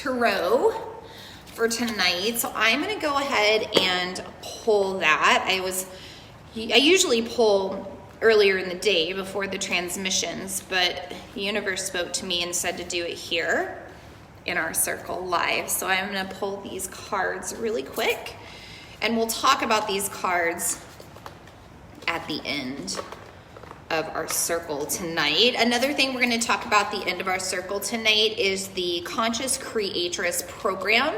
tarot for tonight. So I'm going to go ahead and pull that. I usually pull earlier in the day before the transmissions, but the universe spoke to me and said to do it here in our circle live. So I'm going to pull these cards really quick, and we'll talk about these cards at the end of our circle tonight. Another thing we're going to talk about at the end of our circle tonight is the Conscious Creatress program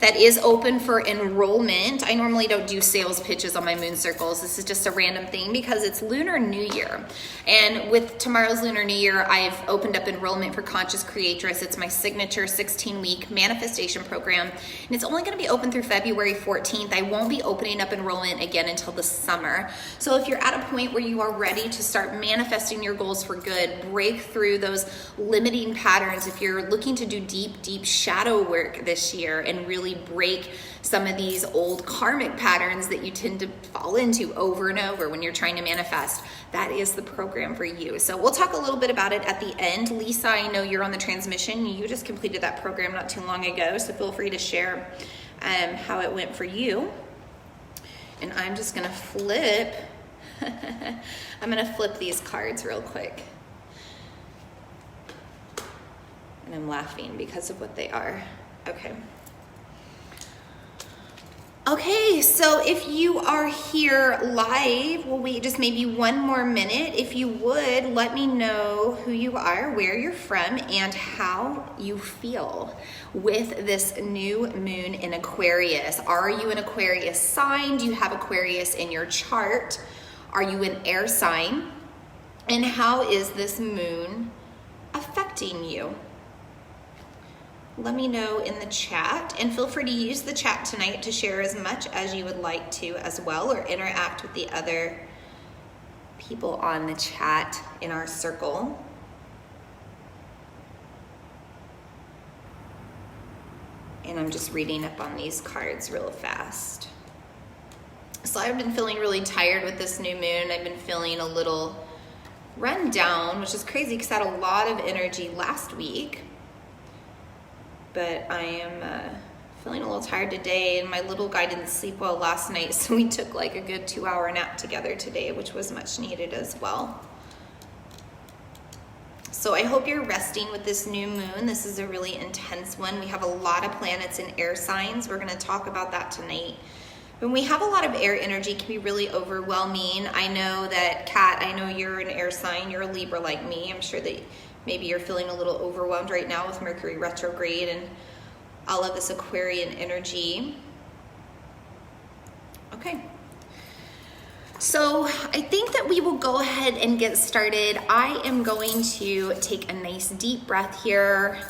that is open for enrollment. I normally don't do sales pitches on my moon circles. This is just a random thing because it's Lunar New Year. And with tomorrow's Lunar New Year, I've opened up enrollment for Conscious Creatress. It's my signature 16-week manifestation program. And it's only going to be open through February 14th. I won't be opening up enrollment again until the summer. So if you're at a point where you are ready to start manifesting your goals for good, break through those limiting patterns, if you're looking to do deep shadow work this year and really break some of these old karmic patterns that you tend to fall into over and over when you're trying to manifest, that is the program for you. So we'll talk a little bit about it at the end. Lisa, I know you're on the transmission. You just completed that program not too long ago, so feel free to share how it went for you. And I'm just gonna flip I'm gonna flip these cards real quick. And I'm laughing because of what they are. Okay, so if you are here live, we'll wait just maybe one more minute. If you would, let me know who you are, where you're from, and how you feel with this new moon in Aquarius. Are you an Aquarius sign? Do you have Aquarius in your chart? Are you an air sign? And how is this moon affecting you? Let me know in the chat, and feel free to use the chat tonight to share as much as you would like to as well, or interact with the other people on the chat in our circle. And I'm just reading up on these cards real fast. So I've been feeling really tired with this new moon. I've been feeling a little run down, which is crazy because I had a lot of energy last week. But I am feeling a little tired today, and my little guy didn't sleep well last night, so we took like a good 2-hour nap together today, which was much needed as well. So I hope you're resting with this new moon. This is a really intense one. We have a lot of planets in air signs. We're going to talk about that tonight. When we have a lot of air energy, it can be really overwhelming. I know that, Kat, I know you're an air sign. You're a Libra like me. I'm sure that maybe you're feeling a little overwhelmed right now with Mercury retrograde and all of this Aquarian energy. Okay. So I think that we will go ahead and get started. I am going to take a nice deep breath here.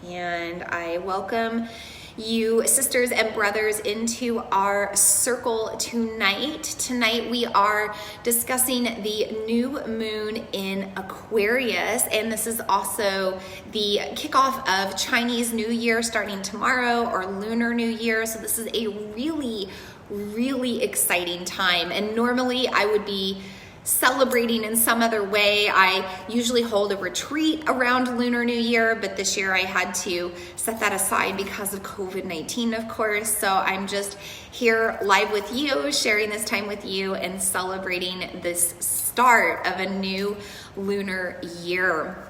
And I welcome you sisters and brothers into our circle tonight. Tonight we are discussing the new moon in Aquarius, and this is also the kickoff of Chinese New Year starting tomorrow, or Lunar New Year. So this is a really exciting time, and normally I would be celebrating in some other way. I usually hold a retreat around Lunar New Year, but this year I had to set that aside because of COVID-19, of course. So I'm just here live with you, sharing this time with you and celebrating this start of a new lunar year.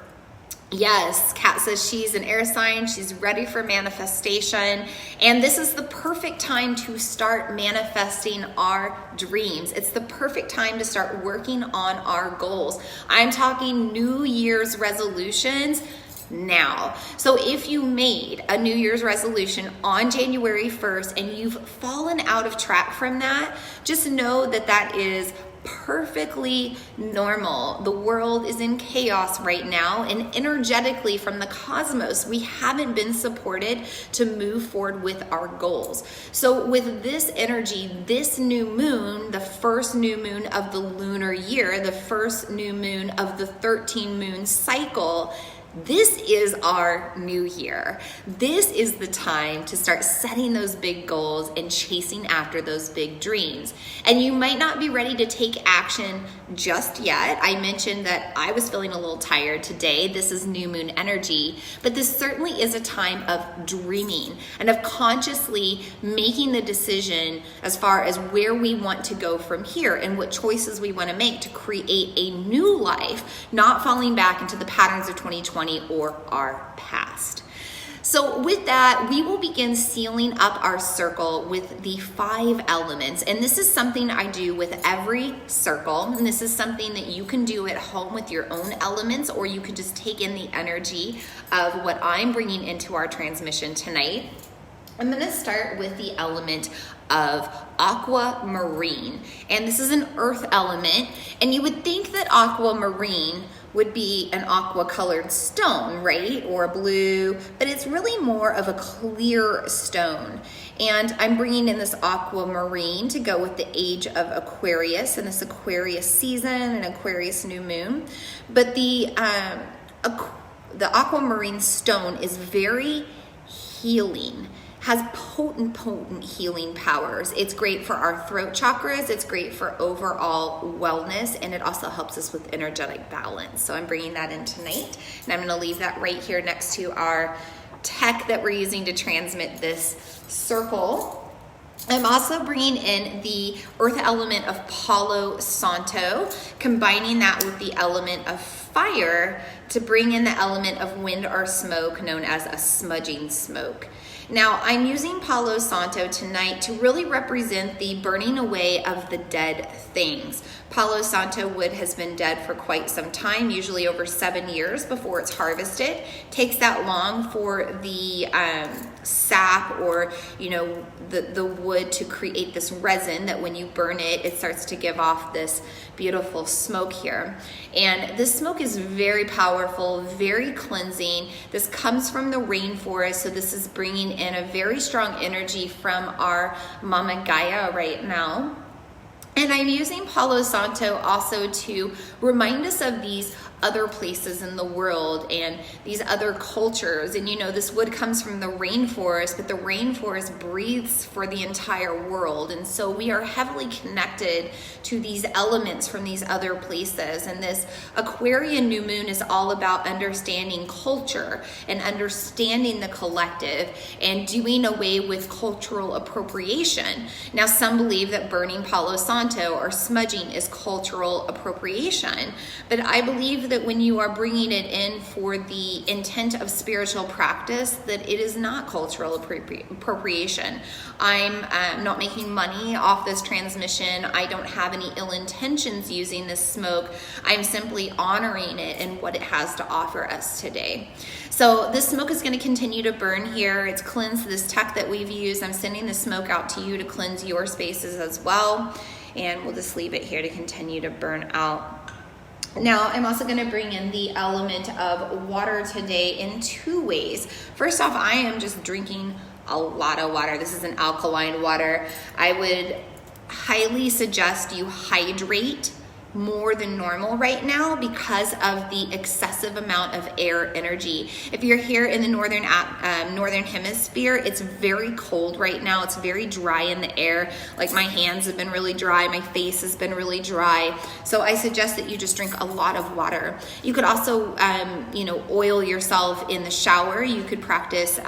Yes, Kat says she's an air sign. She's ready for manifestation. And this is the perfect time to start manifesting our dreams. It's the perfect time to start working on our goals. I'm talking New Year's resolutions now. So if you made a New Year's resolution on January 1st and you've fallen out of track from that, just know that that is perfectly normal. The world is in chaos right now, and energetically from the cosmos, we haven't been supported to move forward with our goals. So with this energy, this new moon, the first new moon of the lunar year, the first new moon of the 13 moon cycle, this is our new year. This is the time to start setting those big goals and chasing after those big dreams. And you might not be ready to take action just yet. I mentioned that I was feeling a little tired today. This is new moon energy, but this certainly is a time of dreaming and of consciously making the decision as far as where we want to go from here and what choices we want to make to create a new life, not falling back into the patterns of 2020 or our past. So with that, we will begin sealing up our circle with the 5 elements. And this is something I do with every circle. And this is something that you can do at home with your own elements, or you could just take in the energy of what I'm bringing into our transmission tonight. I'm going to start with the element of aquamarine. And this is an earth element. And you would think that aquamarine would be an aqua colored stone, right? Or a blue, but it's really more of a clear stone. And I'm bringing in this aquamarine to go with the age of Aquarius and this Aquarius season and Aquarius new moon. But the aquamarine stone is very healing, has potent healing powers. It's great for our throat chakras. It's great for overall wellness, and it also helps us with energetic balance. So I'm bringing that in tonight, and I'm gonna leave that right here next to our tech that we're using to transmit this circle. I'm also bringing in the earth element of Palo Santo, combining that with the element of fire to bring in the element of wind or smoke, known as a smudging smoke. Now, I'm using Palo Santo tonight to really represent the burning away of the dead things. Palo Santo wood has been dead for quite some time, usually over 7 years before it's harvested. It takes that long for the sap or the wood to create this resin that when you burn it, it starts to give off this beautiful smoke here. And this smoke is very powerful, very cleansing. This comes from the rainforest, so this is bringing in a very strong energy from our Mama Gaia right now. And I'm using Palo Santo also to remind us of these other places in the world and these other cultures. And this wood comes from the rainforest, but the rainforest breathes for the entire world. And so we are heavily connected to these elements from these other places. And this Aquarian new moon is all about understanding culture and understanding the collective and doing away with cultural appropriation. Now, some believe that burning Palo Santo or smudging is cultural appropriation, but I believe that when you are bringing it in for the intent of spiritual practice, that it is not cultural appropriation. I'm not making money off this transmission. I don't have any ill intentions using this smoke. I'm simply honoring it and what it has to offer us today. So this smoke is going to continue to burn here. It's cleansed this tech that we've used. I'm sending the smoke out to you to cleanse your spaces as well. And we'll just leave it here to continue to burn out. Now, I'm also going to bring in the element of water today in 2 ways. First off, I am just drinking a lot of water. This is an alkaline water. I would highly suggest you hydrate more than normal right now because of the excessive amount of air energy. If you're here in the northern hemisphere, it's very cold right now. It's very dry in the air. Like my hands have been really dry, my face has been really dry. So I suggest that you just drink a lot of water. You could also, oil yourself in the shower. You could practice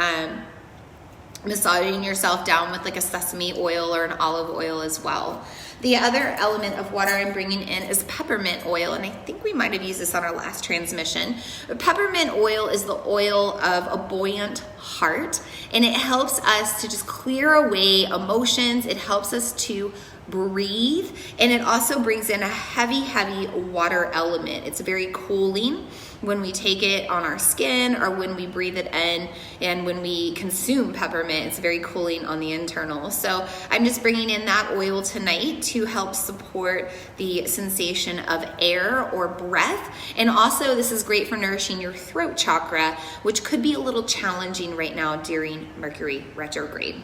massaging yourself down with like a sesame oil or an olive oil as well. The other element of water I'm bringing in is peppermint oil, and I think we might have used this on our last transmission. But peppermint oil is the oil of a buoyant heart, and it helps us to just clear away emotions. It helps us to breathe, and it also brings in a heavy water element. It's very cooling when we take it on our skin or when we breathe it in, and when we consume peppermint, it's very cooling on the internal. So I'm just bringing in that oil tonight to help support the sensation of air or breath. And also this is great for nourishing your throat chakra, which could be a little challenging right now during Mercury retrograde.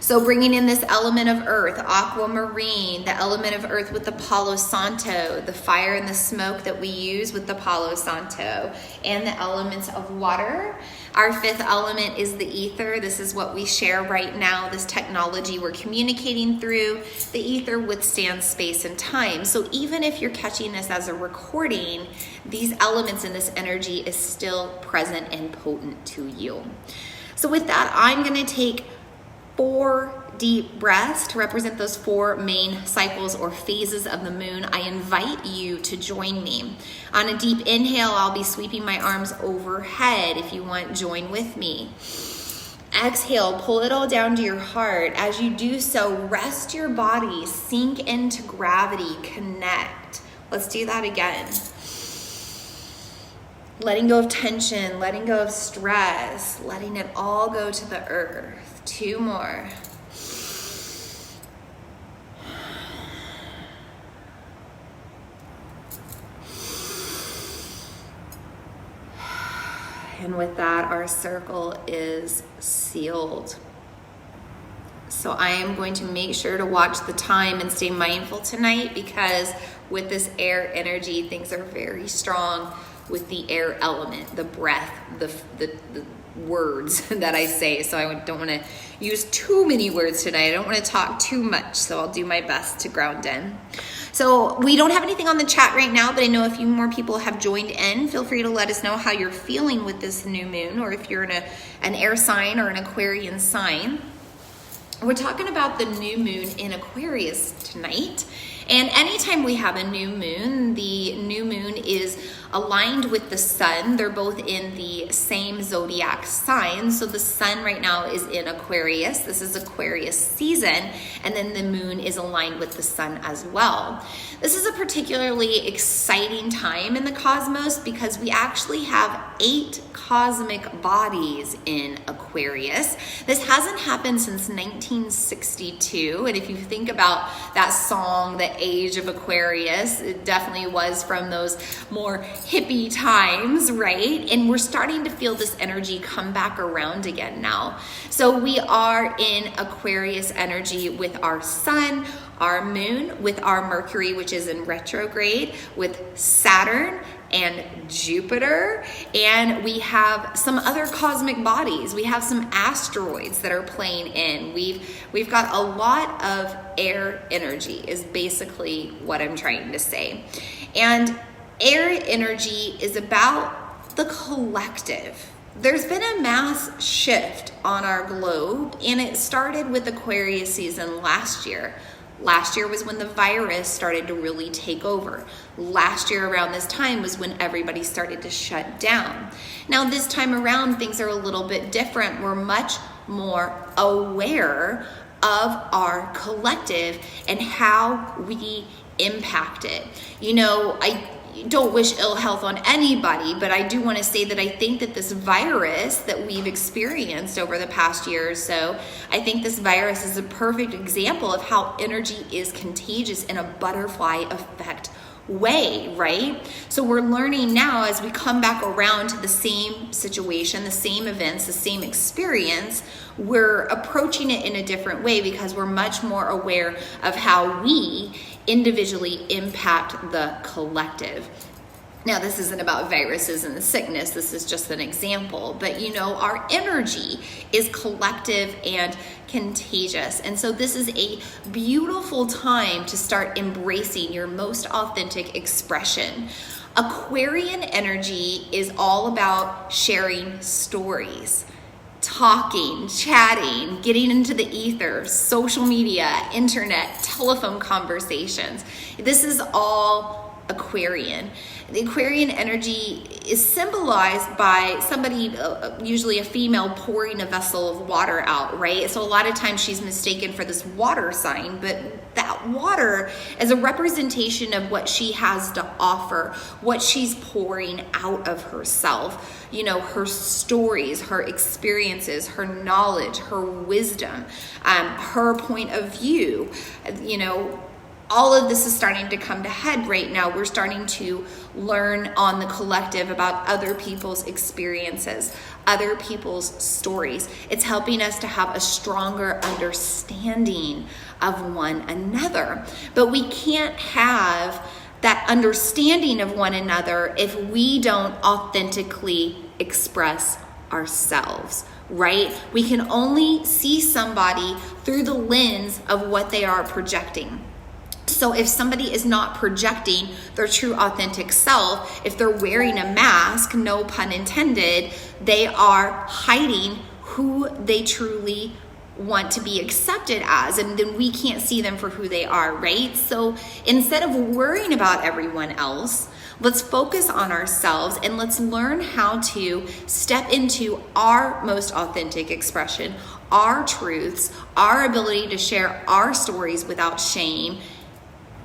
So bringing in this element of earth, aquamarine, the element of earth with the Palo Santo, the fire and the smoke that we use with the Palo Santo, and the elements of water. Our fifth element is the ether. This is what we share right now, this technology we're communicating through. The ether withstands space and time. So even if you're catching this as a recording, these elements and this energy is still present and potent to you. So with that, I'm going to take 4 deep breaths to represent those 4 main cycles or phases of the moon. I invite you to join me. On a deep inhale, I'll be sweeping my arms overhead. If you want, join with me. Exhale, pull it all down to your heart. As you do so, rest your body, sink into gravity, connect. Let's do that again. Letting go of tension, letting go of stress, letting it all go to the earth. 2 more. And with that, our circle is sealed. So I am going to make sure to watch the time and stay mindful tonight, because with this air energy, things are very strong with the air element, the breath, the words that I say. So I don't want to use too many words tonight. I don't want to talk too much, so I'll do my best to ground in. So we don't have anything on the chat right now, but I know a few more people have joined in. Feel free to let us know how you're feeling with this new moon, or if you're in an air sign or an Aquarian sign. We're talking about the new moon in Aquarius tonight. And anytime we have a new moon, the new moon is aligned with the sun. They're both in the same zodiac sign. So the sun right now is in Aquarius. This is Aquarius season. And then the moon is aligned with the sun as well. This is a particularly exciting time in the cosmos, because we actually have 8 cosmic bodies in Aquarius. This hasn't happened since 1962. And if you think about that song, The Age of Aquarius, it definitely was from those more hippie times, right? And we're starting to feel this energy come back around again now. So we are in Aquarius energy with our sun, our moon, with our Mercury, which is in retrograde, with Saturn and Jupiter, and we have some other cosmic bodies. We have some asteroids that are playing in. We've got a lot of air energy, is basically what I'm trying to say. And air energy is about the collective. There's been a mass shift on our globe, and it started with Aquarius season last year. Last year was when the virus started to really take over. Last year around this time was when everybody started to shut down. Now this time around, things are a little bit different. We're much more aware of our collective and how we impact it. You know, I don't wish ill health on anybody, but I do want to say that I think that this virus that we've experienced over the past year or so, I think this virus is a perfect example of how energy is contagious in a butterfly effect way, right? So we're learning now, as we come back around to the same situation, the same events, the same experience, we're approaching it in a different way, because we're much more aware of how we individually impact the collective. Now, this isn't about viruses and sickness. This is just an example. But, you know, our energy is collective and contagious. And so this is a beautiful time to start embracing your most authentic expression. Aquarian energy is all about sharing stories, talking, chatting, getting into the ether, social media, internet, telephone conversations. This is all Aquarian. The Aquarian energy is symbolized by somebody, usually a female, pouring a vessel of water out, right? So a lot of times she's mistaken for this water sign, but that water is a representation of what she has to offer, what she's pouring out of herself, you know, her stories, her experiences, her knowledge, her wisdom, her point of view, you know, all of this is starting to come to head right now. We're starting to learn on the collective about other people's experiences, other people's stories. It's helping us to have a stronger understanding of one another. But we can't have that understanding of one another if we don't authentically express ourselves, right? We can only see somebody through the lens of what they are projecting. So if somebody is not projecting their true authentic self, if they're wearing a mask, no pun intended, they are hiding who they truly want to be accepted as, and then we can't see them for who they are, right? So instead of worrying about everyone else, let's focus on ourselves and let's learn how to step into our most authentic expression, our truths, our ability to share our stories without shame,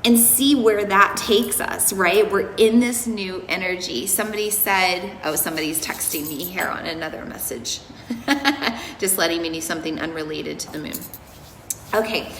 and see where that takes us, right? We're in this new energy. Somebody said, oh, somebody's texting me here on another message. Just letting me know something unrelated to the moon. Okay,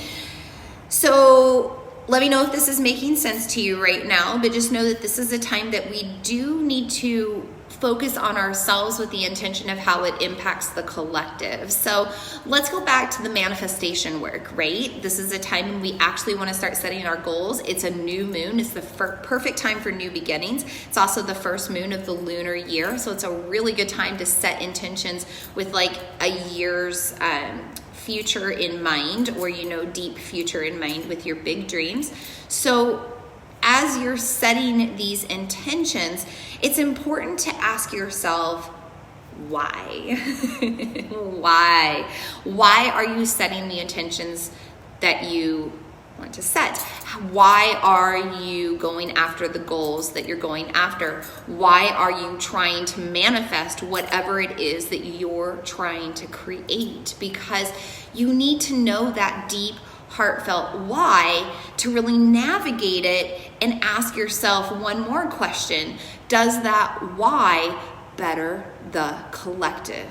so let me know if this is making sense to you right now, but just know that this is a time that we do need to focus on ourselves with the intention of how it impacts the collective. So let's go back to the manifestation work, right? This is a time when we actually want to start setting our goals. It's a new moon. It's the perfect time for new beginnings. It's also the first moon of the lunar year. So it's a really good time to set intentions with like a year's future in mind, or, you know, deep future in mind with your big dreams. So as you're setting these intentions, it's important to ask yourself, why? Why are you setting the intentions that you want to set? Why are you going after the goals that you're going after? Why are you trying to manifest whatever it is that you're trying to create? Because you need to know that deep, heartfelt why to really navigate it and ask yourself one more question. Does that why better the collective?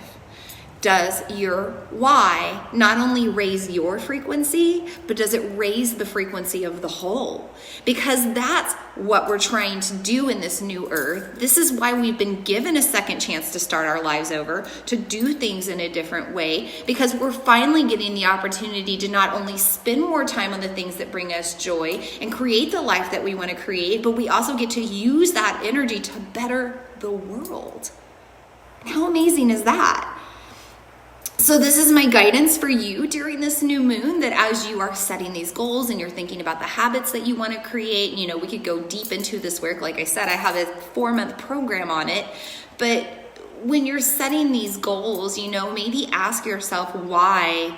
Does your why not only raise your frequency, but does it raise the frequency of the whole? Because that's what we're trying to do in this new earth. This is why we've been given a second chance to start our lives over, to do things in a different way, because we're finally getting the opportunity to not only spend more time on the things that bring us joy and create the life that we want to create, but we also get to use that energy to better the world. How amazing is that? So this is my guidance for you during this new moon, that as you are setting these goals and you're thinking about the habits that you want to create, you know, we could go deep into this work. Like I said, I have a 4-month program on it, but when you're setting these goals, you know, maybe ask yourself why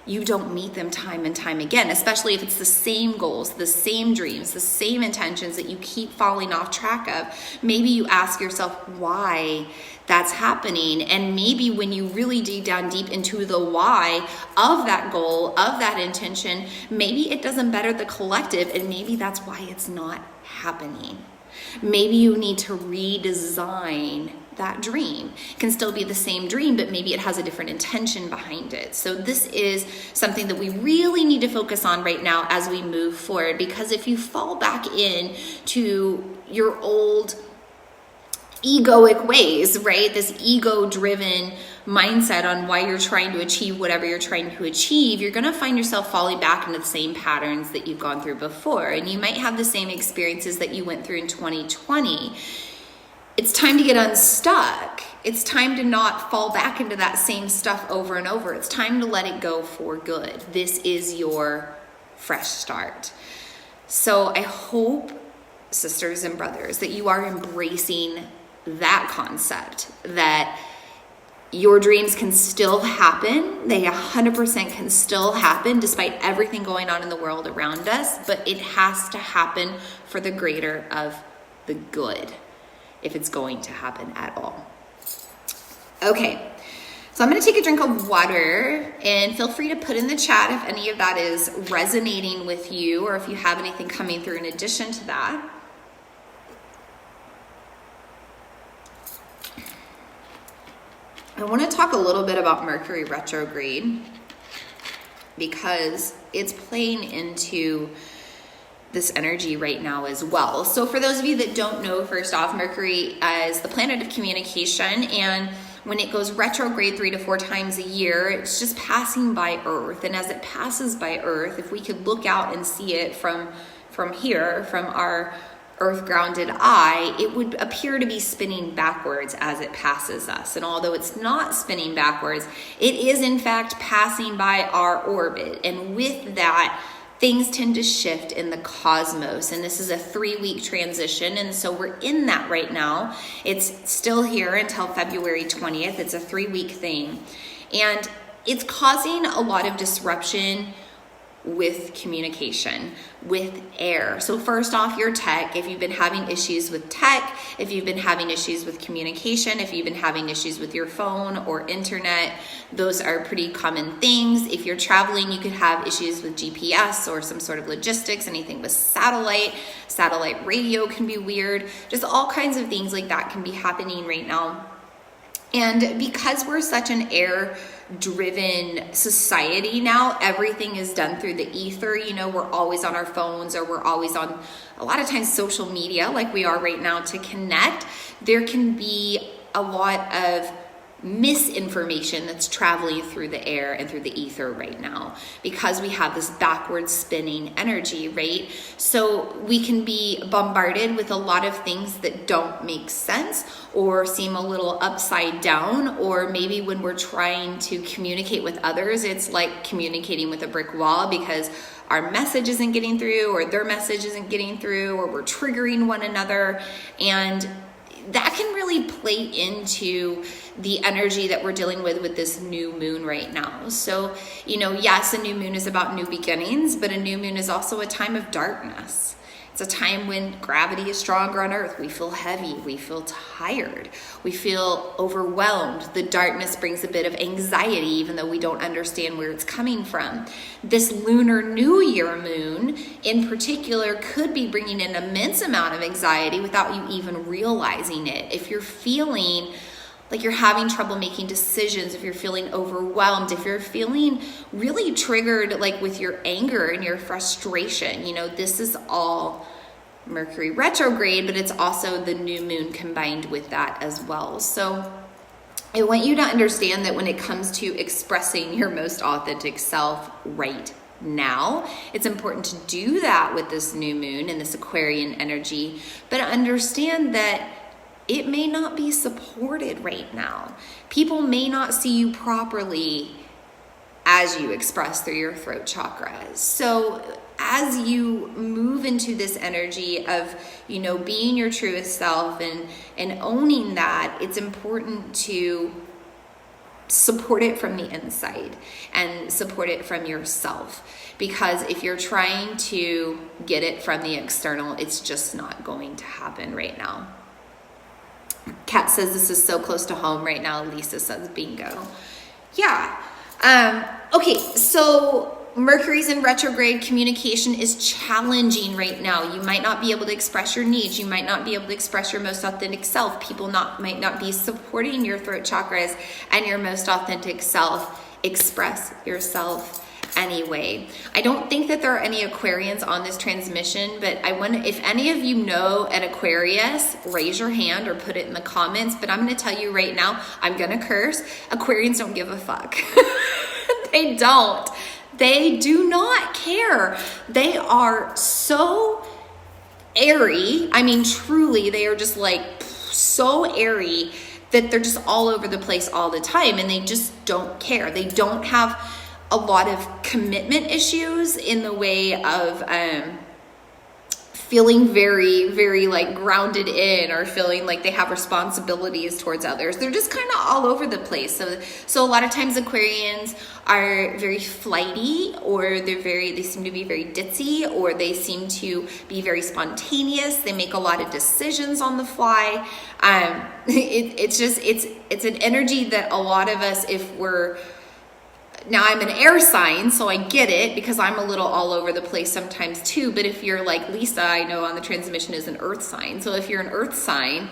you don't meet them time and time again, especially if it's the same goals, the same dreams, the same intentions that you keep falling off track of. Maybe you ask yourself why that's happening. And maybe when you really dig down deep into the why of that goal, of that intention, maybe it doesn't better the collective, and maybe that's why it's not happening. Maybe you need to redesign that dream. It can still be the same dream, but maybe it has a different intention behind it. So this is something that we really need to focus on right now as we move forward, because if you fall back in to your old egoic ways, right? This ego-driven mindset on why you're trying to achieve whatever you're trying to achieve, you're going to find yourself falling back into the same patterns that you've gone through before. And you might have the same experiences that you went through in 2020. It's time to get unstuck. It's time to not fall back into that same stuff over and over. It's time to let it go for good. This is your fresh start. So I hope, sisters and brothers, that you are embracing that concept, that your dreams can still happen. They 100% can still happen despite everything going on in the world around us, but it has to happen for the greater of the good, if it's going to happen at all. Okay, so I'm going to take a drink of water, and feel free to put in the chat if any of that is resonating with you, or if you have anything coming through in addition to that. I want to talk a little bit about Mercury retrograde, because it's playing into this energy right now as well. So for those of you that don't know, first off, Mercury is the planet of communication, and when it goes retrograde 3 to 4 times a year, it's just passing by Earth. And as it passes by Earth, if we could look out and see it from here, from our earth grounded eye, it would appear to be spinning backwards as it passes us. And although it's not spinning backwards, it is in fact passing by our orbit. And with that, things tend to shift in the cosmos. And this is a 3-week transition. And so we're in that right now. It's still here until February 20th. It's a 3-week thing. And it's causing a lot of disruption with communication, with air. So first off, your tech, if you've been having issues with tech, if you've been having issues with communication, if you've been having issues with your phone or internet, those are pretty common things. If you're traveling, you could have issues with GPS or some sort of logistics, anything with satellite radio can be weird. Just all kinds of things like that can be happening right now. And because we're such an air-driven society now, everything is done through the ether. You know, we're always on our phones, or we're always on, a lot of times, social media like we are right now to connect. There can be a lot of misinformation that's traveling through the air and through the ether right now because we have this backward spinning energy, right? So we can be bombarded with a lot of things that don't make sense or seem a little upside down, or maybe when we're trying to communicate with others, it's like communicating with a brick wall because our message isn't getting through, or their message isn't getting through, or we're triggering one another. And that can really play into the energy that we're dealing with this new moon right now. So, you know, yes, a new moon is about new beginnings, but a new moon is also a time of darkness. It's a time when gravity is stronger on Earth. We feel heavy, we feel tired, we feel overwhelmed. The darkness brings a bit of anxiety, even though we don't understand where it's coming from. This lunar New Year moon in particular could be bringing an immense amount of anxiety without you even realizing it. If you're feeling like you're having trouble making decisions, if you're feeling overwhelmed, if you're feeling really triggered, like with your anger and your frustration, you know, this is all Mercury retrograde, but it's also the new moon combined with that as well. So I want you to understand that when it comes to expressing your most authentic self right now, it's important to do that with this new moon and this Aquarian energy, but understand that it may not be supported right now. People may not see you properly as you express through your throat chakras. So as you move into this energy of, you know, being your truest self and owning that, it's important to support it from the inside and support it from yourself. Because if you're trying to get it from the external, it's just not going to happen right now. Kat says this is so close to home right now. Lisa says bingo. Yeah. Okay, so Mercury's in retrograde. Communication is challenging right now. You might not be able to express your needs. You might not be able to express your most authentic self. People might not be supporting your throat chakras and your most authentic self. Express yourself anyway. I don't think that there are any Aquarians on this transmission, but I wonder if any of you know an Aquarius, raise your hand or put it in the comments. But I'm going to tell you right now, I'm going to curse. Aquarians don't give a fuck. They don't. They do not care. They are so airy. I mean, truly, they are just like so airy that they're just all over the place all the time, and they just don't care. They don't have a lot of commitment issues in the way of feeling very, very like grounded in, or feeling like they have responsibilities towards others. They're just kind of all over the place. So a lot of times Aquarians are very flighty, or they seem to be very ditzy, or they seem to be very spontaneous. They make a lot of decisions on the fly. It's an energy that a lot of us, now I'm an air sign, so I get it because I'm a little all over the place sometimes too. But if you're like Lisa, I know on the transmission is an earth sign. So if you're an earth sign,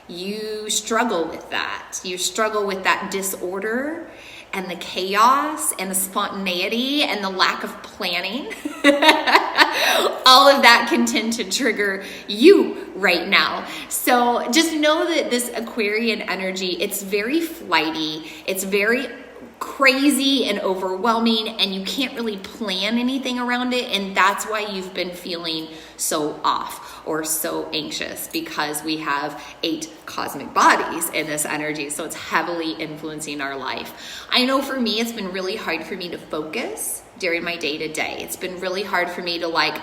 you struggle with that. You struggle with that disorder and the chaos and the spontaneity and the lack of planning. all of that can tend to trigger you right now. So just know that this Aquarian energy, it's very flighty, it's very crazy and overwhelming, and you can't really plan anything around it, and that's why you've been feeling so off or so anxious, because we have 8 cosmic bodies in this energy, so it's heavily influencing our life. I know for me, it's been really hard for me to focus during my day-to-day. It's been really hard for me to like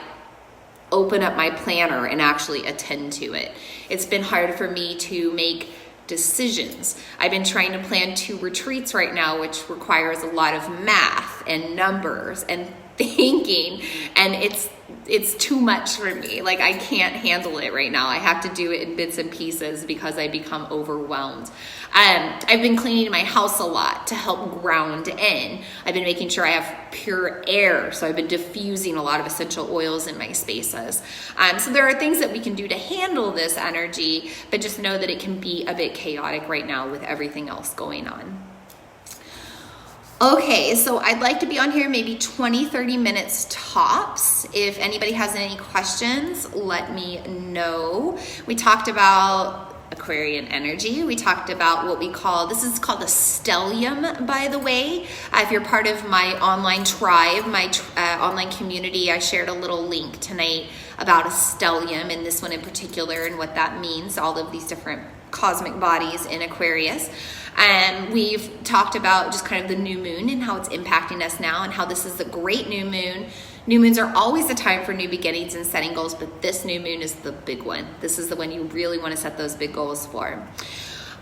open up my planner and actually attend to it. It's been hard for me to make decisions. I've been trying to plan 2 retreats right now, which requires a lot of math and numbers and thinking, and it's too much for me. Like, I can't handle it right now. I have to do it in bits and pieces because I become overwhelmed. I've been cleaning my house a lot to help ground in. I've been making sure I have pure air, so I've been diffusing a lot of essential oils in my spaces. So there are things that we can do to handle this energy, but just know that it can be a bit chaotic right now with everything else going on. Okay, so I'd like to be on here maybe 20-30 minutes tops. If anybody has any questions, let me know. We talked about Aquarian energy. We talked about what we call, this is called a stellium, by the way. If you're part of my online tribe, my online community, I shared a little link tonight about a stellium, and this one in particular, and what that means, all of these different cosmic bodies in Aquarius. We've talked about just kind of the new moon and how it's impacting us now, and how this is a great new moon. New moons are always a time for new beginnings and setting goals, but this new moon is the big one. This is the one you really want to set those big goals for.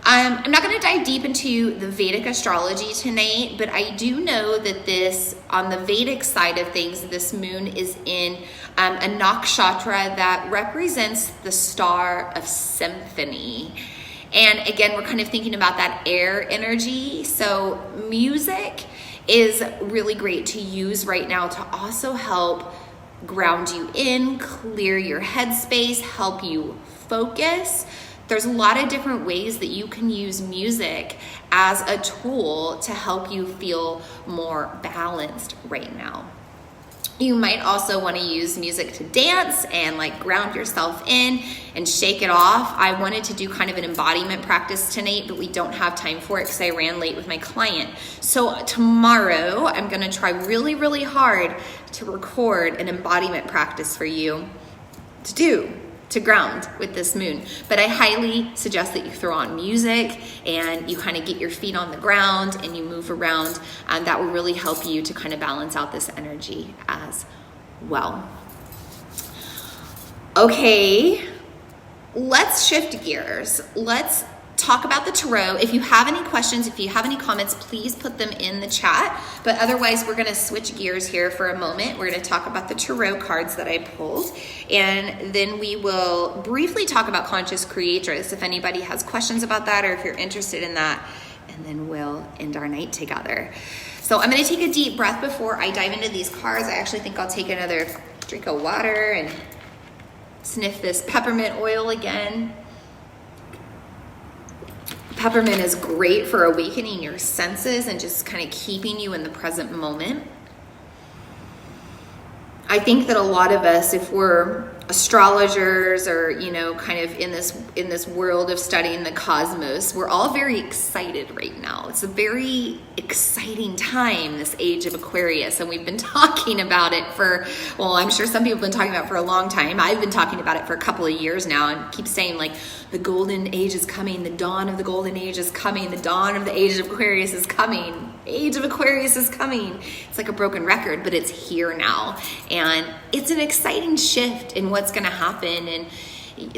I'm not going to dive deep into the Vedic astrology tonight, but I do know that this, on the Vedic side of things, this moon is in a nakshatra that represents the star of symphony. And again, we're kind of thinking about that air energy. So music is really great to use right now to also help ground you in, clear your headspace, help you focus. There's a lot of different ways that you can use music as a tool to help you feel more balanced right now. You might also want to use music to dance and like ground yourself in and shake it off. I wanted to do kind of an embodiment practice tonight, but we don't have time for it because I ran late with my client. So tomorrow I'm going to try really, really hard to record an embodiment practice for you to do, to ground with this moon. But I highly suggest that you throw on music and you kind of get your feet on the ground and you move around, and that will really help you to kind of balance out this energy as well. Okay, let's shift gears. Let's talk about the tarot. If you have any questions, if you have any comments, please put them in the chat. But otherwise, we're going to switch gears here for a moment. We're going to talk about the tarot cards that I pulled, and then we will briefly talk about conscious creatress if anybody has questions about that, or if you're interested in that, and then we'll end our night together. So I'm going to take a deep breath before I dive into these cards. I actually think I'll take another drink of water and sniff this peppermint oil again. Peppermint is great for awakening your senses and just kind of keeping you in the present moment. I think that a lot of us, if we're astrologers or, you know, kind of in this world of studying the cosmos, we're all very excited right now. It's a very exciting time, this age of Aquarius, and we've been talking about it for, well, I'm sure some people have been talking about it for a long time. I've been talking about it for a couple of years now and keep saying, like, the golden age is coming, the dawn of the golden age is coming, the dawn of the age of Aquarius is coming, age of Aquarius is coming. It's like a broken record, but it's here now. And it's an exciting shift in what's going to happen. And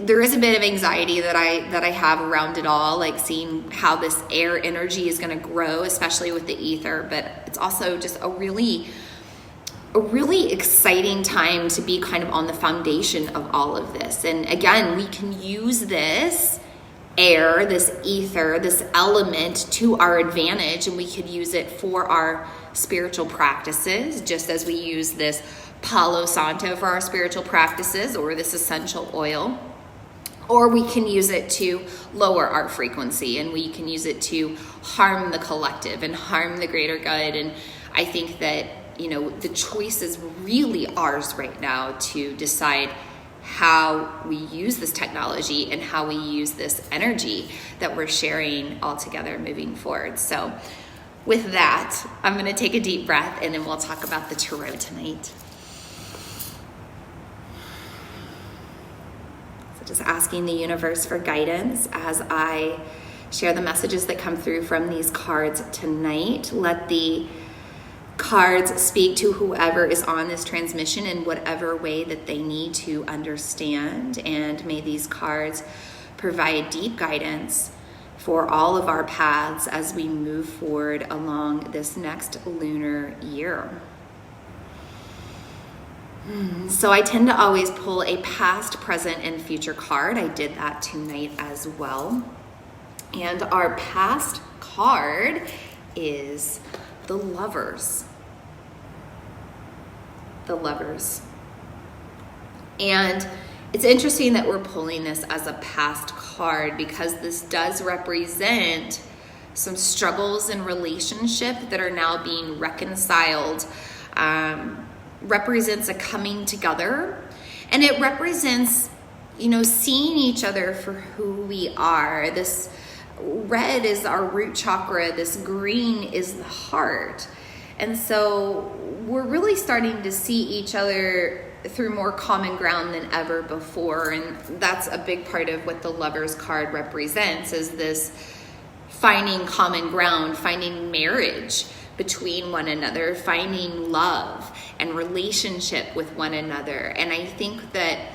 there is a bit of anxiety that I have around it all, like seeing how this air energy is going to grow, especially with the ether. But it's also just a really exciting time to be kind of on the foundation of all of this. And again, we can use this air, this ether, this element to our advantage, and we could use it for our spiritual practices, just as we use this Palo Santo for our spiritual practices, or this essential oil. Or we can use it to lower our frequency, and we can use it to harm the collective and harm the greater good. And I think that you know, the choice is really ours right now to decide how we use this technology and how we use this energy that we're sharing all together moving forward. So with that, I'm going to take a deep breath and then we'll talk about the tarot tonight. So just asking the universe for guidance as I share the messages that come through from these cards tonight. Let the cards speak to whoever is on this transmission in whatever way that they need to understand. And may these cards provide deep guidance for all of our paths as we move forward along this next lunar year. So I tend to always pull a past, present, and future card. I did that tonight as well. And our past card is the Lovers. The Lovers. And it's interesting that we're pulling this as a past card because this does represent some struggles in relationship that are now being reconciled. Represents a coming together, and it represents, you know, seeing each other for who we are. This red is our root chakra, this green is the heart. And so we're really starting to see each other through more common ground than ever before. And that's a big part of what the Lovers card represents, is this finding common ground, finding marriage between one another, finding love and relationship with one another. And I think that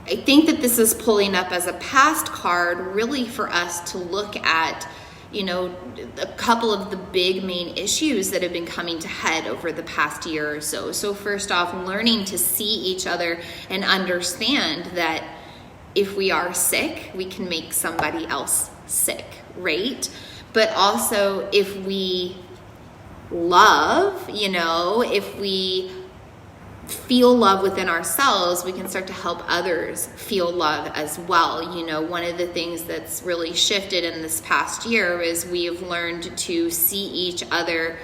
this is pulling up as a past card really for us to look at, you know, a couple of the big main issues that have been coming to head over the past year or so. So first off, learning to see each other and understand that if we are sick, we can make somebody else sick, right? But also if we love, you know, if we feel love within ourselves, we can start to help others feel love as well. You know, one of the things that's really shifted in this past year is we have learned to see each other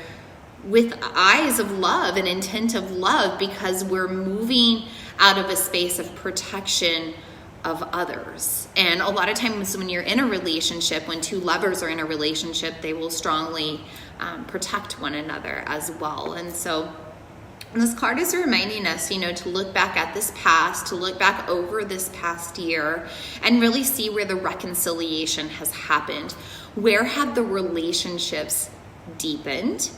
with eyes of love and intent of love, because we're moving out of a space of protection of others. And a lot of times when you're in a relationship, when two lovers are in a relationship, they will strongly protect one another as well. And so this card is reminding us, you know, to look back at this past, to look back over this past year and really see where the reconciliation has happened. Where have the relationships deepened?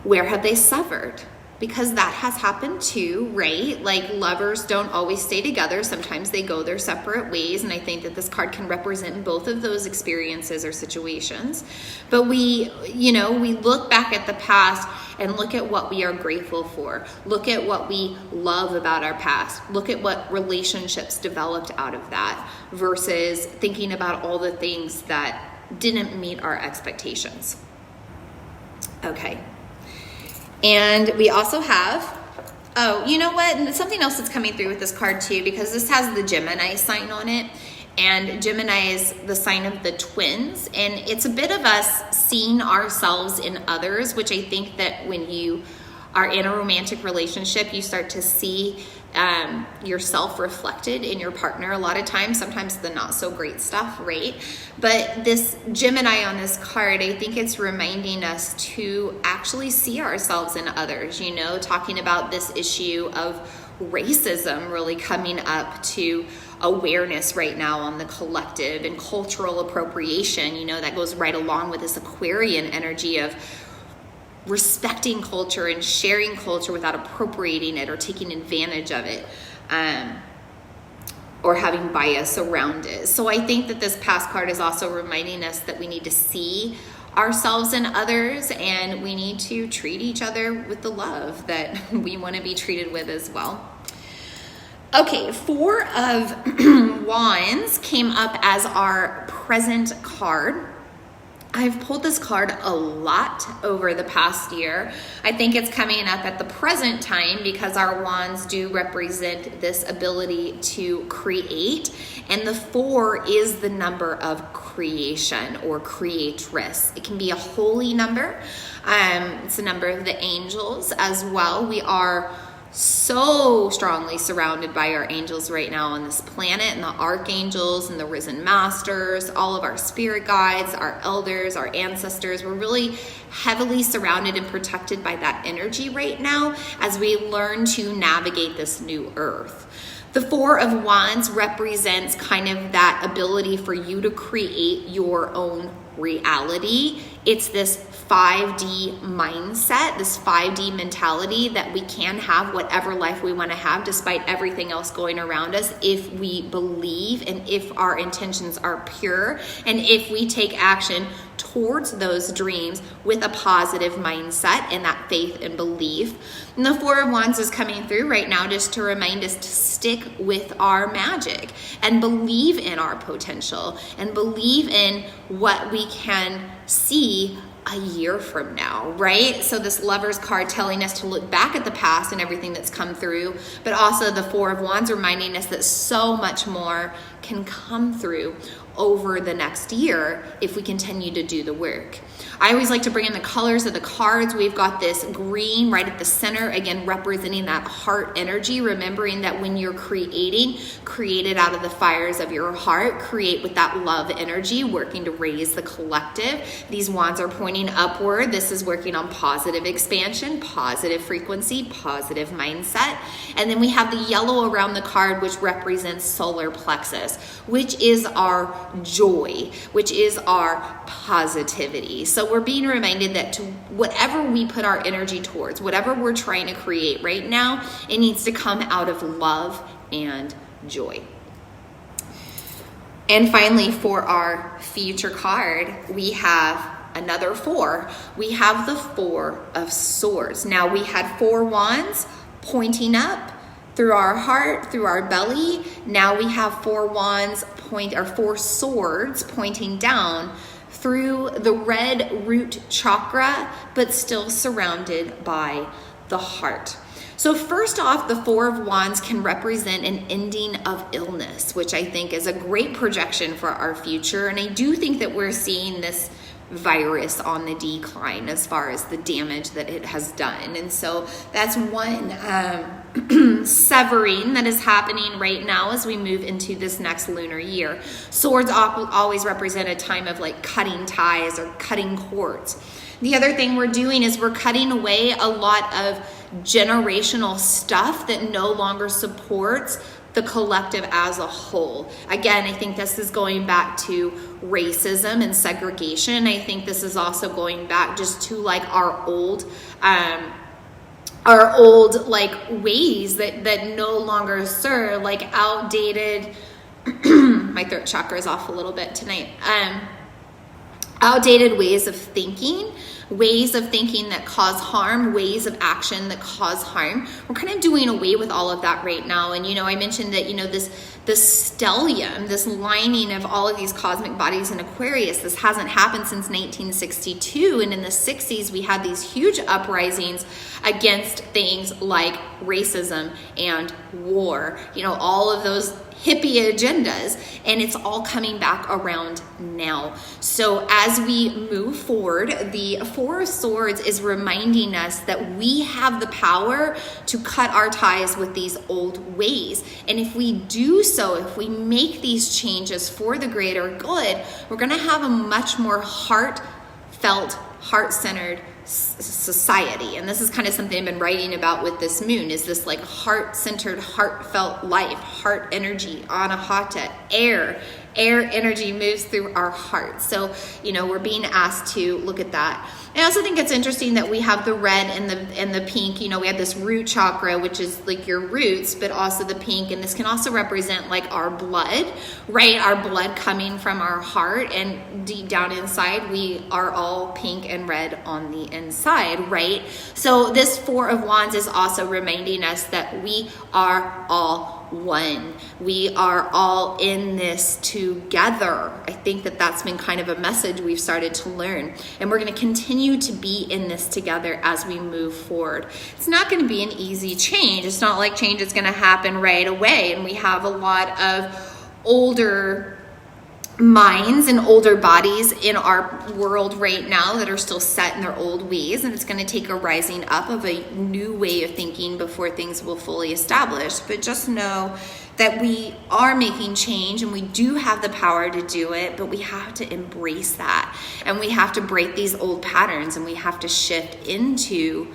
Where have they suffered? Because that has happened too, right? Like, lovers don't always stay together. Sometimes they go their separate ways. And I think that this card can represent both of those experiences or situations. But we look back at the past and look at what we are grateful for. Look at what we love about our past. Look at what relationships developed out of that, versus thinking about all the things that didn't meet our expectations. Okay. And we also have, oh, you know what? And something else that's coming through with this card too, because this has the Gemini sign on it. And Gemini is the sign of the twins. And it's a bit of us seeing ourselves in others, which I think that when you are in a romantic relationship, you start to see yourself reflected in your partner a lot of times, sometimes the not so great stuff, right? But this Gemini on this card, I think it's reminding us to actually see ourselves in others, you know, talking about this issue of racism really coming up to awareness right now on the collective, and cultural appropriation, you know, that goes right along with this Aquarian energy of respecting culture and sharing culture without appropriating it or taking advantage of it, or having bias around it. So I think that this past card is also reminding us that we need to see ourselves and others, and we need to treat each other with the love that we want to be treated with as well. Okay, 4 of Wands came up as our present card. I've pulled this card a lot over the past year. I think it's coming up at the present time because our wands do represent this ability to create. And the 4 is the number of creation or creatress. It can be a holy number. It's a number of the angels as well. We are so strongly surrounded by our angels right now on this planet, and the archangels and the risen masters, all of our spirit guides, our elders, our ancestors. We're really heavily surrounded and protected by that energy right now as we learn to navigate this new earth. The Four of Wands represents kind of that ability for you to create your own reality. It's this 5D mindset, this 5D mentality that we can have whatever life we want to have despite everything else going around us if we believe and if our intentions are pure and if we take action towards those dreams with a positive mindset and that faith and belief. And the Four of Wands is coming through right now just to remind us to stick with our magic and believe in our potential and believe in what we can see a year from now, right? So this Lover's card telling us to look back at the past and everything that's come through, but also the Four of Wands reminding us that so much more can come through over the next year if we continue to do the work. I always like to bring in the colors of the cards. We've got this green right at the center, again, representing that heart energy, remembering that when you're creating, create it out of the fires of your heart, create with that love energy, working to raise the collective. These wands are pointing upward. This is working on positive expansion, positive frequency, positive mindset. And then we have the yellow around the card, which represents solar plexus, which is our joy, which is our positivity. So we're being reminded that to whatever we put our energy towards, whatever we're trying to create right now, it needs to come out of love and joy. And finally, for our future card, we have another four. We have the Four of Swords. Now we had four wands pointing up through our heart, through our belly. Now we have four wands four swords pointing down through the red root chakra, but still surrounded by the heart. So first off, the Four of Wands can represent an ending of illness, which I think is a great projection for our future. And I do think that we're seeing this virus on the decline as far as the damage that it has done. And so that's one severing that is happening right now as we move into this next lunar year. Swords always represent a time of like cutting ties or cutting cords. The other thing we're doing is we're cutting away a lot of generational stuff that no longer supports the collective as a whole. Again, I think this is going back to racism and segregation. I think this is also going back just to like our old like ways that no longer serve, like outdated, my throat chakra is off a little bit tonight. Outdated ways of thinking that cause harm, ways of action that cause harm. We're kind of doing away with all of that right now. And, I mentioned that, this stellium, this lining of all of these cosmic bodies in Aquarius, this hasn't happened since 1962. And in the 60s, we had these huge uprisings against things like racism and war, all of those hippie agendas, and it's all coming back around now. So as we move forward, the Four of Swords is reminding us that we have the power to cut our ties with these old ways. And if we do so, if we make these changes for the greater good, we're going to have a much more heartfelt, heart-centered society. And this is kind of something I've been writing about with this moon, is this like heart-centered, heartfelt life, heart energy, anahata, air energy moves through our heart. So, we're being asked to look at that. I also think it's interesting that we have the red and the pink. We have this root chakra, which is like your roots, but also the pink. And this can also represent like our blood, right? Our blood coming from our heart, and deep down inside, we are all pink and red on the inside, right? So this Four of Wands is also reminding us that we are all one. We are all in this together. I think that that's been kind of a message we've started to learn, and we're going to continue to be in this together as we move forward. It's not going to be an easy change. It's not like change is going to happen right away, and we have a lot of older minds and older bodies in our world right now that are still set in their old ways, and it's going to take a rising up of a new way of thinking before things will fully establish. But just know that we are making change, and we do have the power to do it, but we have to embrace that, and we have to break these old patterns, and we have to shift into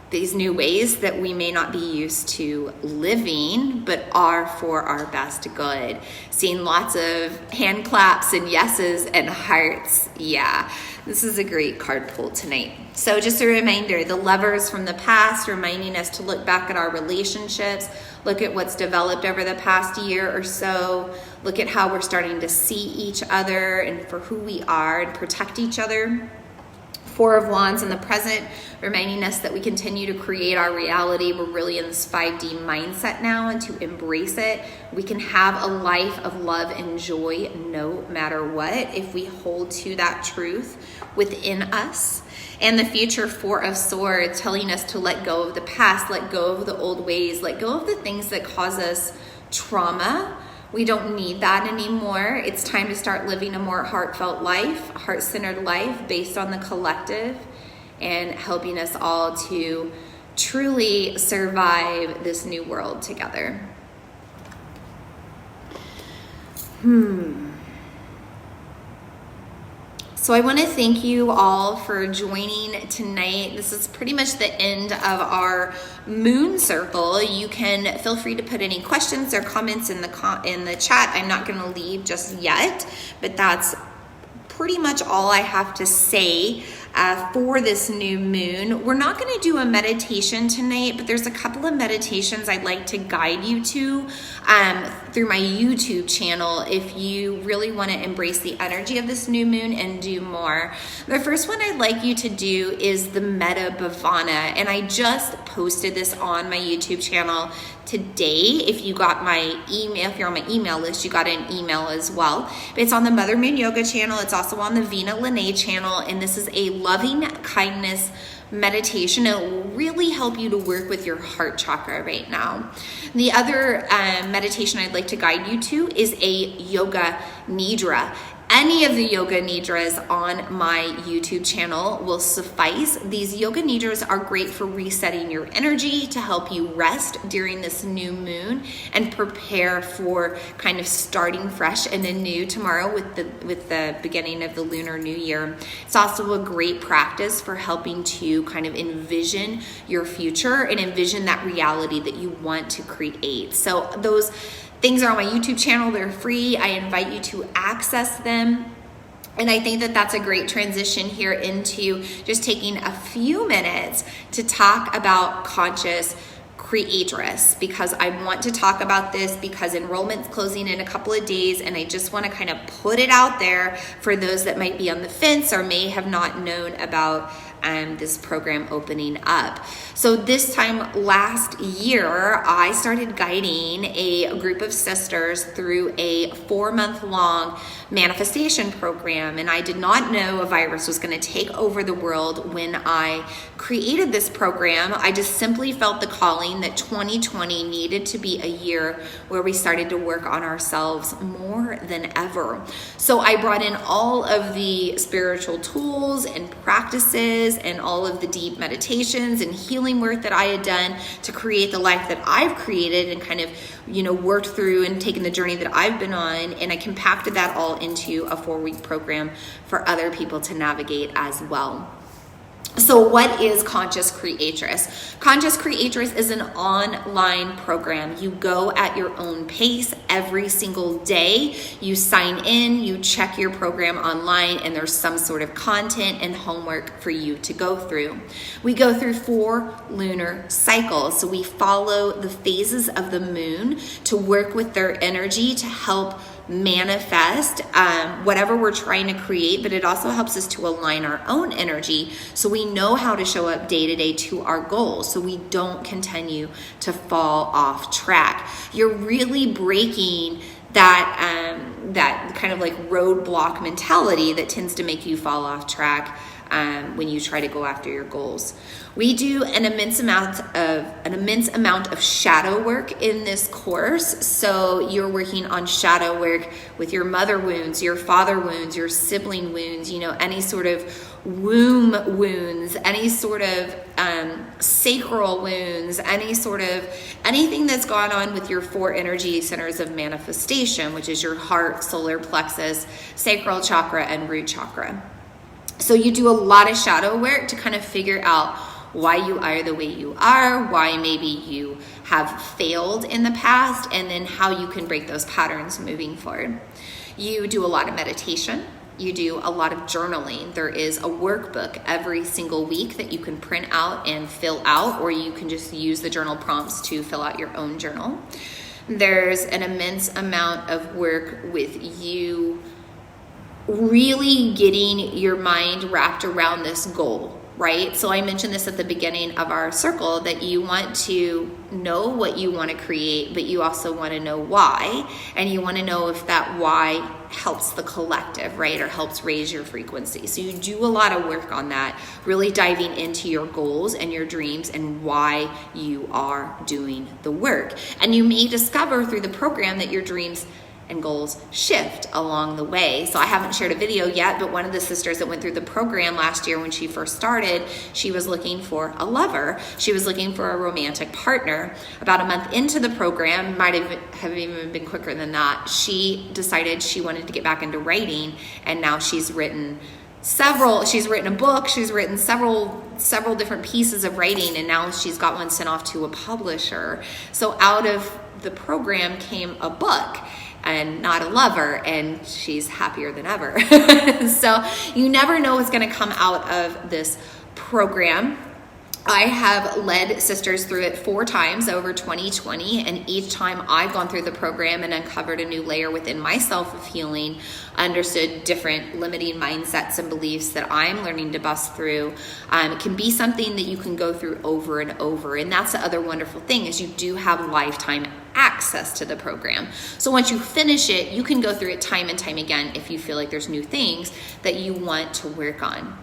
these new ways that we may not be used to living, but are for our best good. Seeing lots of hand claps and yeses and hearts. Yeah, this is a great card pull tonight. So just a reminder, the Lovers from the past, reminding us to look back at our relationships, look at what's developed over the past year or so, look at how we're starting to see each other and for who we are, and protect each other. Four of Wands in the present, reminding us that we continue to create our reality. We're really in this 5D mindset now, and to embrace it. We can have a life of love and joy no matter what if we hold to that truth within us. And the future, Four of Swords, telling us to let go of the past, let go of the old ways, let go of the things that cause us trauma. We don't need that anymore. It's time to start living a more heartfelt life, heart-centered life based on the collective, and helping us all to truly survive this new world together. So I want to thank you all for joining tonight. This is pretty much the end of our moon circle. You can feel free to put any questions or comments in the chat. I'm not going to leave just yet, but that's pretty much all I have to say for this new moon. We're not going to do a meditation tonight, but there's a couple of meditations I'd like to guide you to through my YouTube channel if you really want to embrace the energy of this new moon and do more. The first one I'd like you to do is the Metta Bhavana, and I just posted this on my YouTube channel today. If you got my email, if you're on my email list, you got an email as well. It's on the Mother Moon Yoga channel. It's also on the Vina Lene channel, and this is a loving kindness meditation. It will really help you to work with your heart chakra right now. The other meditation I'd like to guide you to is a yoga nidra. Any of the yoga nidras on my YouTube channel will suffice. These yoga nidras are great for resetting your energy, to help you rest during this new moon and prepare for kind of starting fresh and anew tomorrow with the beginning of the lunar new year. It's also a great practice for helping to kind of envision your future and envision that reality that you want to create. So those things are on my YouTube channel. They're free. I invite you to access them. And I think that that's a great transition here into just taking a few minutes to talk about conscious creatress, because I want to talk about this because enrollment's closing in a couple of days, and I just want to kind of put it out there for those that might be on the fence or may have not known about this program opening up. So this time last year, I started guiding a group of sisters through a 4-month-long manifestation program, and I did not know a virus was going to take over the world when I created this program. I just simply felt the calling that 2020 needed to be a year where we started to work on ourselves more than ever. So I brought in all of the spiritual tools and practices and all of the deep meditations and healing work that I had done to create the life that I've created, and kind of, worked through and taken the journey that I've been on, and I compacted that all into a 4-week program for other people to navigate as well. So what is Conscious Creatress? Conscious Creatress is an online program. You go at your own pace every single day. You sign in, you check your program online, and there's some sort of content and homework for you to go through. We go through 4 lunar cycles. So we follow the phases of the moon to work with their energy to help manifest whatever we're trying to create, but it also helps us to align our own energy so we know how to show up day to day to our goals, so we don't continue to fall off track. You're really breaking that kind of like roadblock mentality that tends to make you fall off track when you try to go after your goals. We do an immense amount of shadow work in this course. So you're working on shadow work with your mother wounds, your father wounds, your sibling wounds, any sort of womb wounds, any sort of sacral wounds, anything that's gone on with your 4 energy centers of manifestation, which is your heart, solar plexus, sacral chakra, and root chakra. So you do a lot of shadow work to kind of figure out why you are the way you are, why maybe you have failed in the past, and then how you can break those patterns moving forward. You do a lot of meditation. You do a lot of journaling. There is a workbook every single week that you can print out and fill out, or you can just use the journal prompts to fill out your own journal. There's an immense amount of work with you really getting your mind wrapped around this goal, right? So I mentioned this at the beginning of our circle, that you want to know what you want to create, but you also want to know why, and you want to know if that why helps the collective, right? Or helps raise your frequency. So you do a lot of work on that, really diving into your goals and your dreams and why you are doing the work. And you may discover through the program that your dreams and goals shift along the way. So I haven't shared a video yet, but one of the sisters that went through the program last year when she first started, she was looking for a lover. She was looking for a romantic partner. About a month into the program, might have even been quicker than that, she decided she wanted to get back into writing, and now she's written a book, she's written several different pieces of writing, and now she's got one sent off to a publisher. So out of the program came a book and not a lover, and she's happier than ever. So you never know what's going to come out of this program. I have led sisters through it 4 times over 2020, and each time I've gone through the program and uncovered a new layer within myself of healing, understood different limiting mindsets and beliefs that I'm learning to bust through. It can be something that you can go through over and over, and that's the other wonderful thing, is you do have lifetime access to the program. So once you finish it, you can go through it time and time again if you feel like there's new things that you want to work on.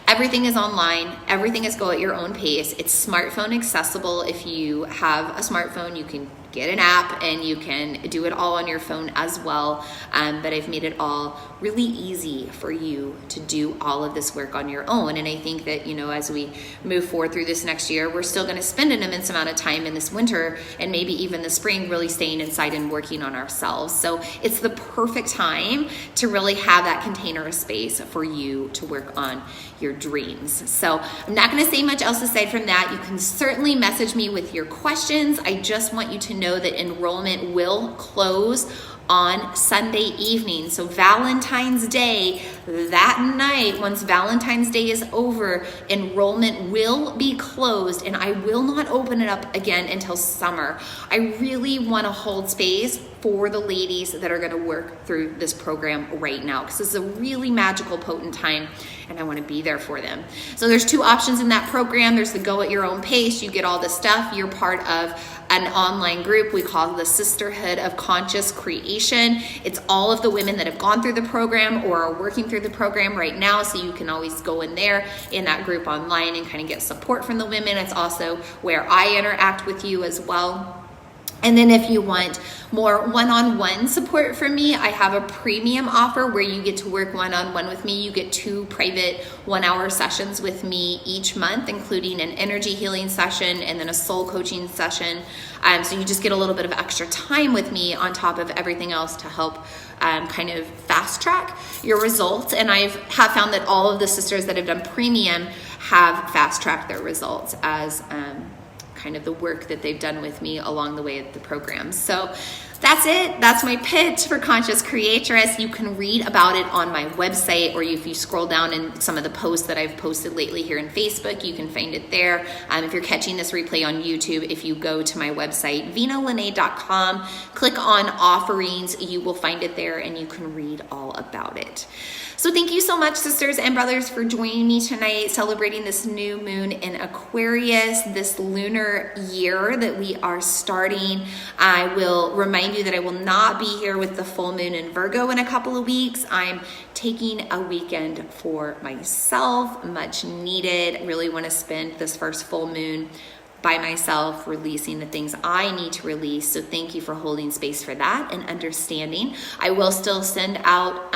Everything is online. Everything is go at your own pace. It's smartphone accessible. If you have a smartphone, you can get an app and you can do it all on your phone as well. But I've made it all really easy for you to do all of this work on your own. And I think that, as we move forward through this next year, we're still going to spend an immense amount of time in this winter and maybe even the spring really staying inside and working on ourselves. So it's the perfect time to really have that container of space for you to work on your dreams. So I'm not going to say much else aside from that. You can certainly message me with your questions. I just want you to know that enrollment will close on Sunday evening. So Valentine's Day, that night, once Valentine's Day is over, enrollment will be closed, and I will not open it up again until summer. I really want to hold space for the ladies that are going to work through this program right now, because this is a really magical, potent time, and I want to be there for them. So there's 2 options in that program. There's the go at your own pace. You get all the stuff. You're part of an online group we call the Sisterhood of Conscious Creation. It's all of the women that have gone through the program or are working through the program right now, so you can always go in there in that group online and kind of get support from the women. It's also where I interact with you as well. And then if you want more one-on-one support from me, I have a premium offer where you get to work one-on-one with me. You get 2 private 1-hour sessions with me each month, including an energy healing session and then a soul coaching session. So you just get a little bit of extra time with me on top of everything else to help kind of fast track your results. And I have found that all of the sisters that have done premium have fast tracked their results as kind of the work that they've done with me along the way of the program. So that's it. That's my pitch for Conscious Creatress. You can read about it on my website, or if you scroll down in some of the posts that I've posted lately here in Facebook, you can find it there. If you're catching this replay on YouTube, if you go to my website, vinalene.com, click on offerings, you will find it there and you can read all about it. So thank you so much, sisters and brothers, for joining me tonight, celebrating this new moon in Aquarius, this lunar year that we are starting. I will remind you that I will not be here with the full moon in Virgo in a couple of weeks. I'm taking a weekend for myself, much needed. Really want to spend this first full moon by myself, releasing the things I need to release. So thank you for holding space for that and understanding. I will still send out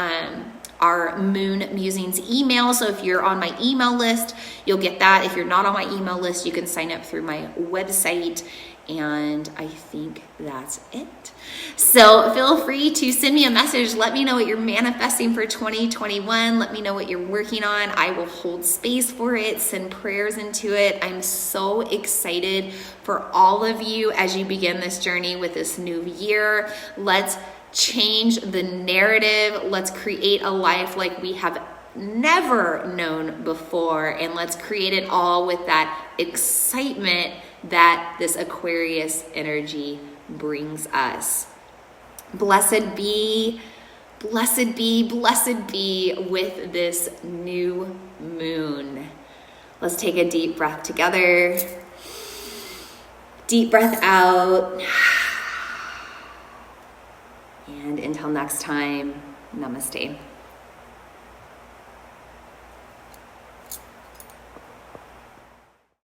our Moon Musings email. So if you're on my email list, you'll get that. If you're not on my email list, you can sign up through my website. And I think that's it. So feel free to send me a message. Let me know what you're manifesting for 2021. Let me know what you're working on. I will hold space for it, send prayers into it. I'm so excited for all of you as you begin this journey with this new year. Let's change the narrative. Let's create a life like we have never known before. And let's create it all with that excitement that this Aquarius energy brings us. Blessed be, blessed be, blessed be with this new moon. Let's take a deep breath together. Deep breath out. And until next time, namaste.